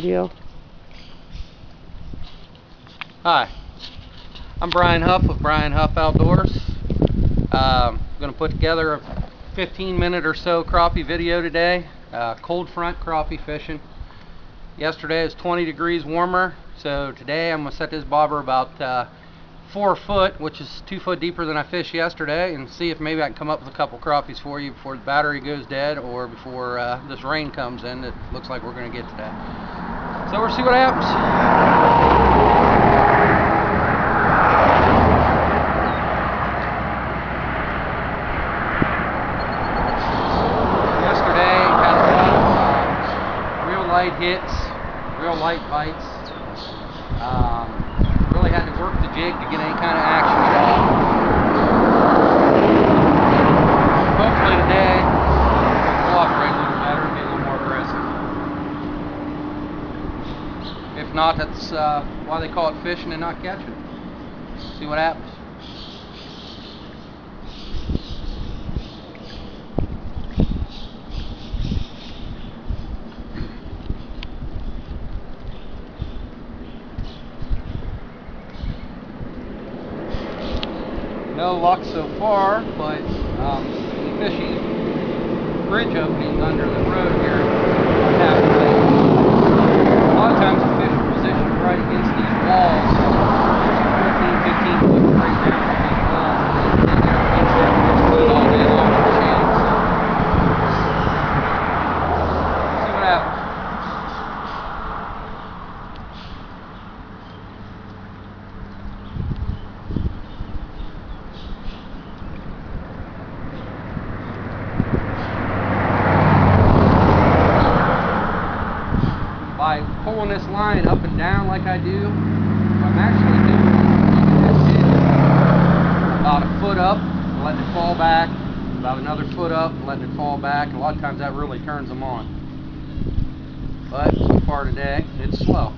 video. Hi, I'm Brian Huff with Brian Huff Outdoors. I'm going to put together a 15-minute or so crappie video today. Cold front crappie fishing. Yesterday it was 20 degrees warmer, so today I'm going to set this bobber about 4 foot, which is 2 foot deeper than I fished yesterday, and see if maybe I can come up with a couple crappies for you before the battery goes dead or before this rain comes in that looks like we're going to get today. So we'll see what happens. Light hits, real light bites. Really had to work the jig to get any kind of action at all. Hopefully today it'll cooperate a little better and be a little more aggressive. If not, that's why they call it fishing and not catching. See what happens. No luck so far, but the fishy bridge openings under the road here are happening. A lot of times the fish are positioned right against these walls, 15 foot straight down from these walls, and they're against them all day long in the shade. So, see what happens. By pulling this line up and down like I do, what I'm actually doing is about a foot up, letting it fall back, about another foot up, letting it fall back. A lot of times that really turns them on. But so far today, it's slow.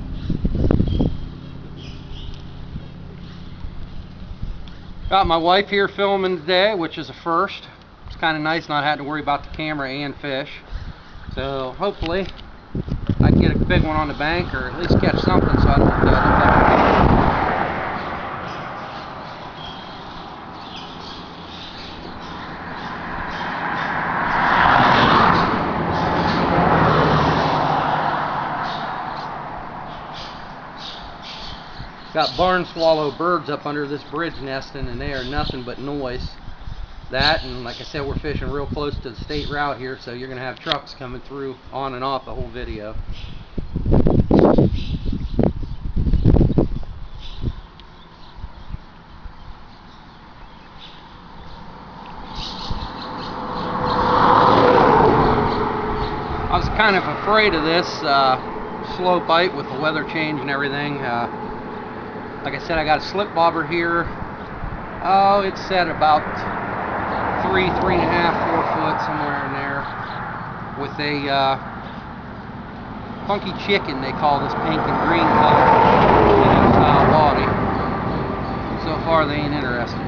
Got my wife here filming today, which is a first. It's kind of nice not having to worry about the camera and fish. So hopefully I can get a big one on the bank, or at least catch something so I don't look like got barn swallow birds up under this bridge nesting, and they are nothing but noise. That, and like I said, we're fishing real close to the state route here, so you're going to have trucks coming through on and off the whole video. I was kind of afraid of this slow bite with the weather change and everything. Like I said, I got a slip bobber here. Oh, it's set about 3, 3.5, 4 foot, somewhere in there, with a funky chicken, they call this pink and green color, style body. So far they ain't interested.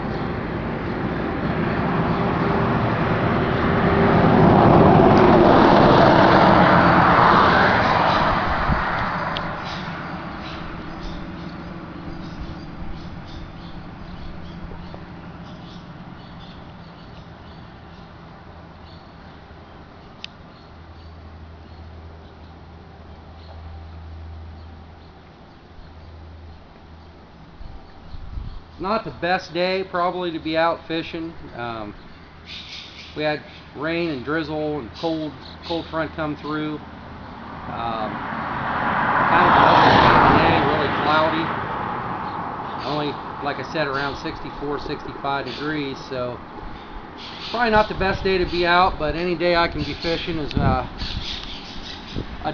Not the best day probably to be out fishing. We had rain and drizzle and cold front come through. Kind of a day, really cloudy. Only, like I said, around 64, 65 degrees, so probably not the best day to be out, but any day I can be fishing is a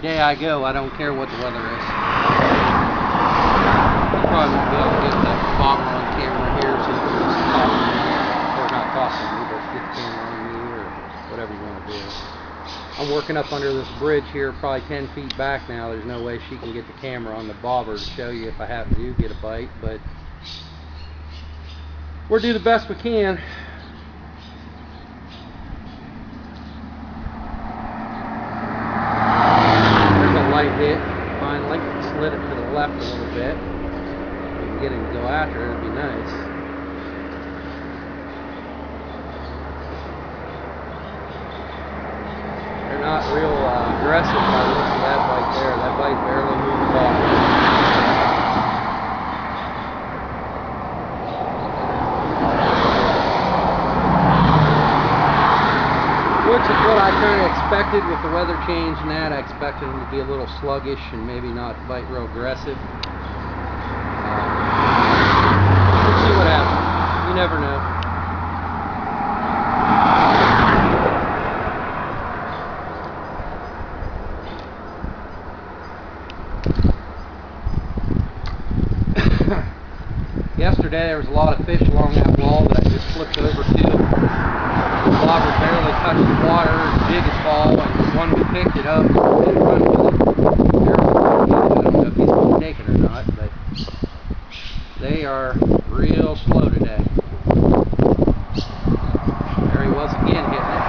day I go. I don't care what the weather is. Probably won't be able to get the bobber on camera here, so you can just talk to me, or not talk to me, but get the camera on me, or whatever you want to do. I'm working up under this bridge here, probably 10 feet back now. There's no way she can get the camera on the bobber to show you if I happen to get a bite, but we'll do the best we can. There's a light hit. finally. Slid it to the left a little bit. If we can get him to go after it, it'd be nice. They're not real aggressive by the looks of that bite there. That bite barely moved off. Which is what I kind of expected with the weather change and that. I expected them to be a little sluggish and maybe not bite real aggressive. We'll see what happens. You never know. Yesterday there was a lot of fish along that wall that I just flipped over to. The bobber barely touched the water, big as ball, and when we picked it up, it run with it. I don't know if he's going to take it or not, but they are real slow today. There he was again hitting it.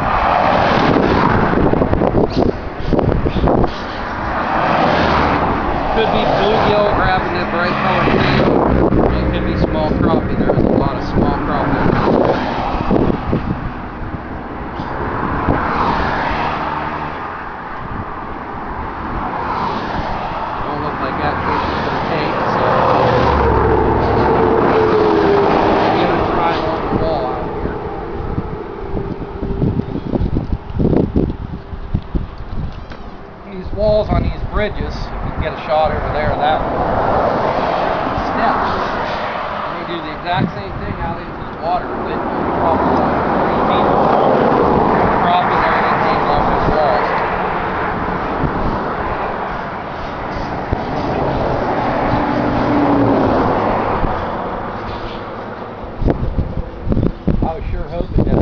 Could be bluegill grabbing that bright colored tail. It could be small crappie. There was a lot of small crappie. Walls on these bridges, if you can get a shot over there of that one, steps, and they do the exact same thing out into the water, but probably 3 feet crappie there that came off those walls. I was sure hoping to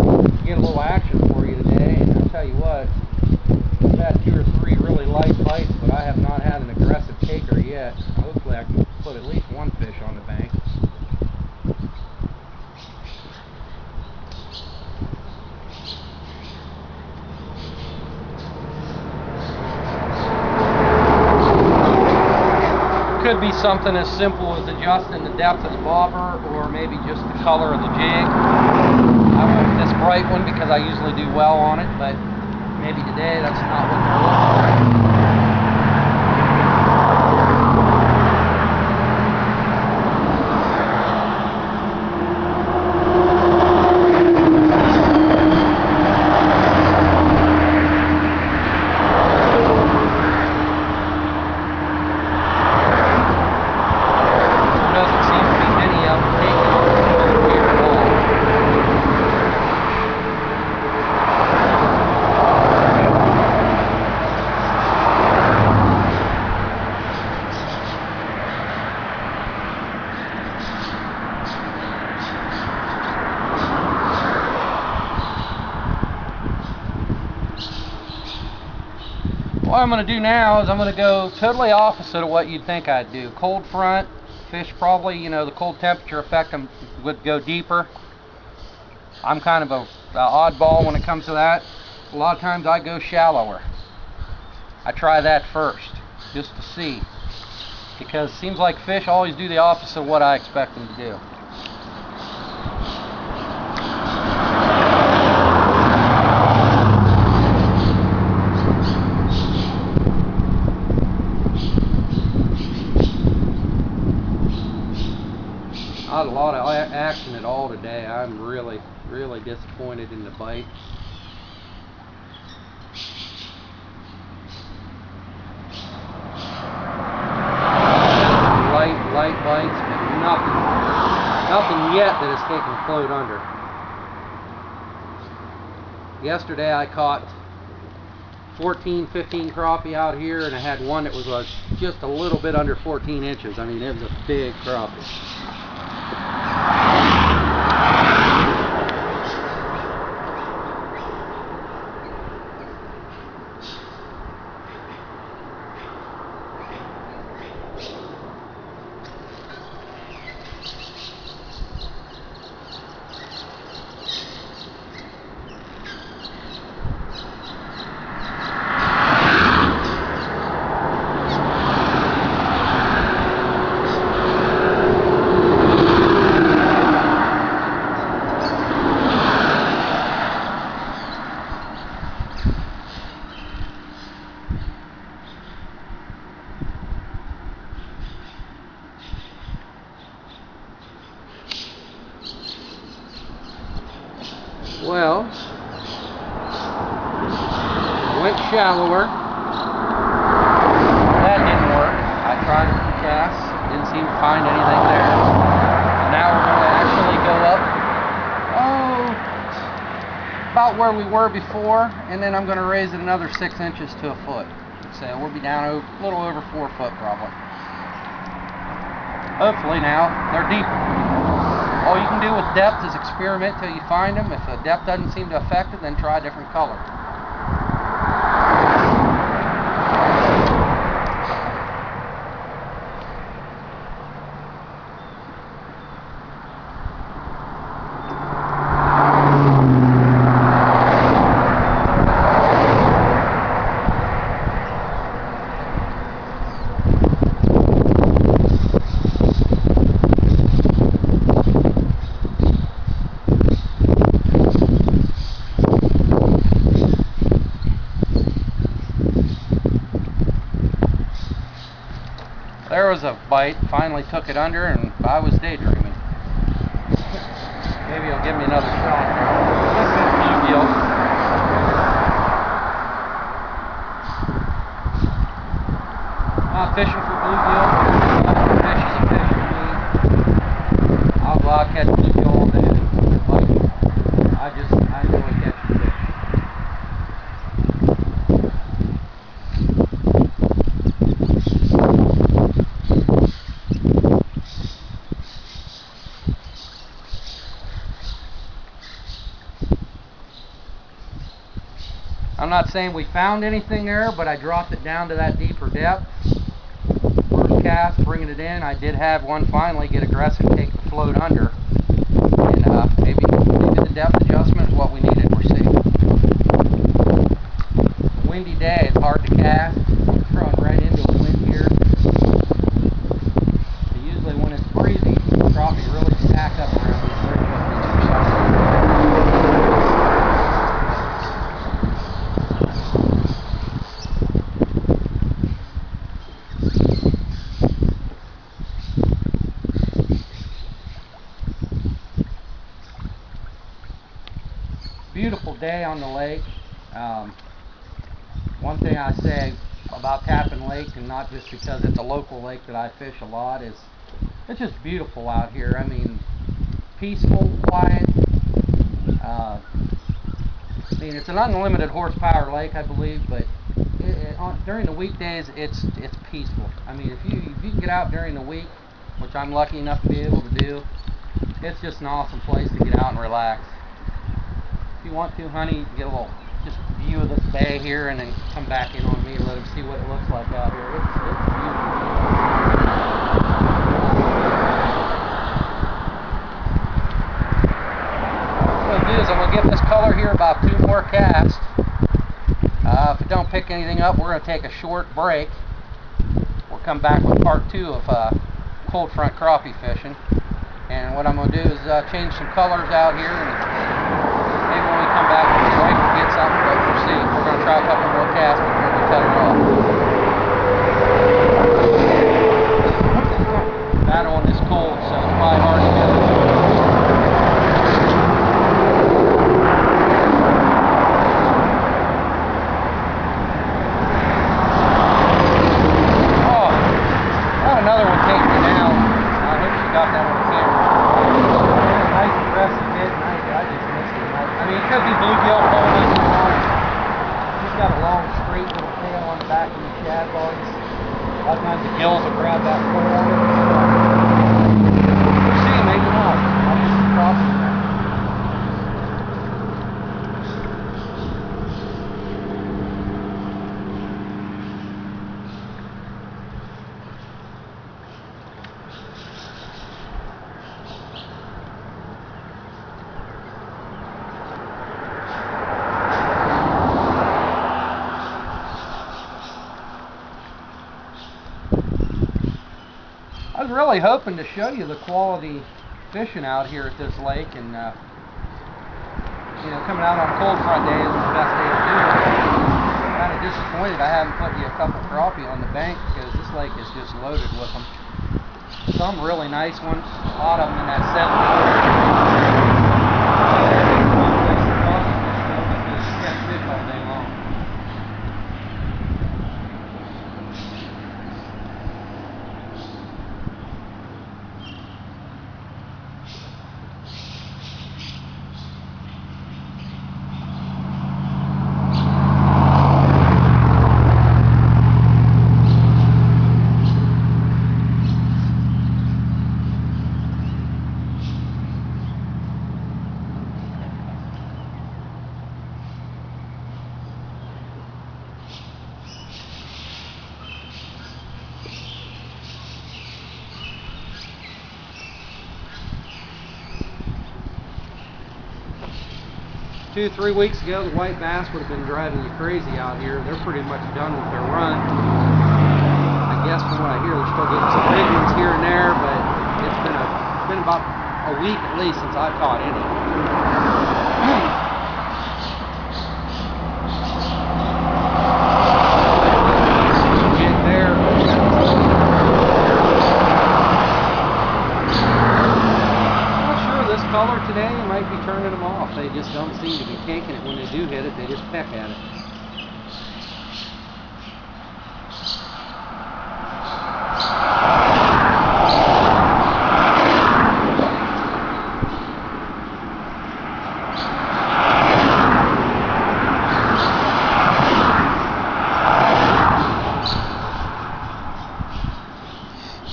get a little action for you today, and I'll tell you what, I've had 2 or 3 really light bites, but I have not had an aggressive taker yet. Hopefully I can put at least one fish on the bank. Could be something as simple as adjusting the depth of the bobber, or maybe just the color of the jig. I went with this bright one because I usually do well on it, but maybe today that's not what they're looking for. There doesn't seem to be many of them taking on here at all. What I'm going to do now is I'm going to go totally opposite of what you'd think I'd do. Cold front, fish probably, you know, the cold temperature effect them would go deeper. I'm kind of a oddball when it comes to that. A lot of times I go shallower. I try that first, just to see. Because it seems like fish always do the opposite of what I expect them to do. Not a lot of action at all today. I'm really disappointed in the bite. Light bites, but nothing yet that has taken a float under. Yesterday I caught 14, 15 crappie out here, and I had one that was just a little bit under 14 inches. I mean, it was a big crappie. Well, went shallower. That didn't work. I tried with the cast, didn't seem to find anything there. Now we're going to actually go up, about where we were before, and then I'm going to raise it another 6 inches to a foot. So we'll be down a little over 4 foot probably. Hopefully now they're deeper. All you can do with depth is experiment till you find them. If the depth doesn't seem to affect it, then try a different color. There was a bite, finally took it under, and I was daydreaming. Maybe he'll give me another shot here. This is bluegill. Not fishing for bluegill. Fish is a fish for me. I'll go out and catch bluegill all day. I enjoy catching fish. I'm not saying we found anything there, but I dropped it down to that deeper depth. First cast, bringing it in, I did have one finally get aggressive, take the float under. And maybe the depth adjustment is what we needed. We're seeing. Windy day, it's hard to cast. I'm throwing right into a wind here. So usually when it's breezy, crappie really stack up around these 30 foot beaches. Beautiful day on the lake. One thing I say about Tappan Lake, and not just because it's a local lake that I fish a lot, is it's just beautiful out here. I mean, peaceful, quiet. I mean, it's an unlimited horsepower lake, I believe, but during the weekdays, it's peaceful. I mean, if you can get out during the week, which I'm lucky enough to be able to do, it's just an awesome place to get out and relax. If you want to, honey, you can get a little just view of this bay here, and then come back in on me and let them see what it looks like out here. It's beautiful. What I'm going to do is I'm going to give this color here about 2 more casts. If it don't pick anything up, we're going to take a short break. We'll come back with part 2 of cold front crappie fishing. And what I'm going to do is change some colors out here, and maybe when we come back with the break we'll get something, but we'll see. We're going to try a couple more casts before we cut it off. That one is cold, so it's probably hard to do. Oh, got another one taking me down. I hope she got that on camera. Nice aggressive hit, and I just missed it. I mean, it could be bluegill pulling this on. He's got a long, straight little tail on the back of the shad bugs. A lot of times the gills will grab that pole on it. We'll see, maybe not. I'll just cross it there. I was really hoping to show you the quality fishing out here at this lake, and you know, coming out on a cold front day isn't the best day to do it. I'm kind of disappointed I haven't put you a couple crappie on the bank, because this lake is just loaded with them. Some really nice ones, a lot of them in that 70. 2-3 weeks ago, the white bass would have been driving you crazy out here. They're pretty much done with their run. I guess from what I hear, they're still getting some big ones here and there, but it's been about a week at least since I've caught any. Color today might be turning them off. They just don't seem to be taking it. When they do hit it, they just peck at it.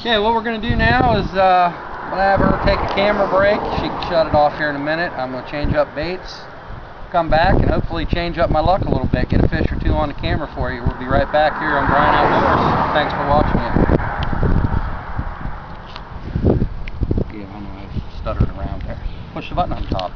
Okay, what we're going to do now is we'll have her take a camera break. She can shut it off here in a minute. I'm going to change up baits, come back, and hopefully change up my luck a little bit. Get a fish or two on the camera for you. We'll be right back here on Brian Outdoors. Thanks for watching it. Yeah, I know I stuttered around there. Push the button on top.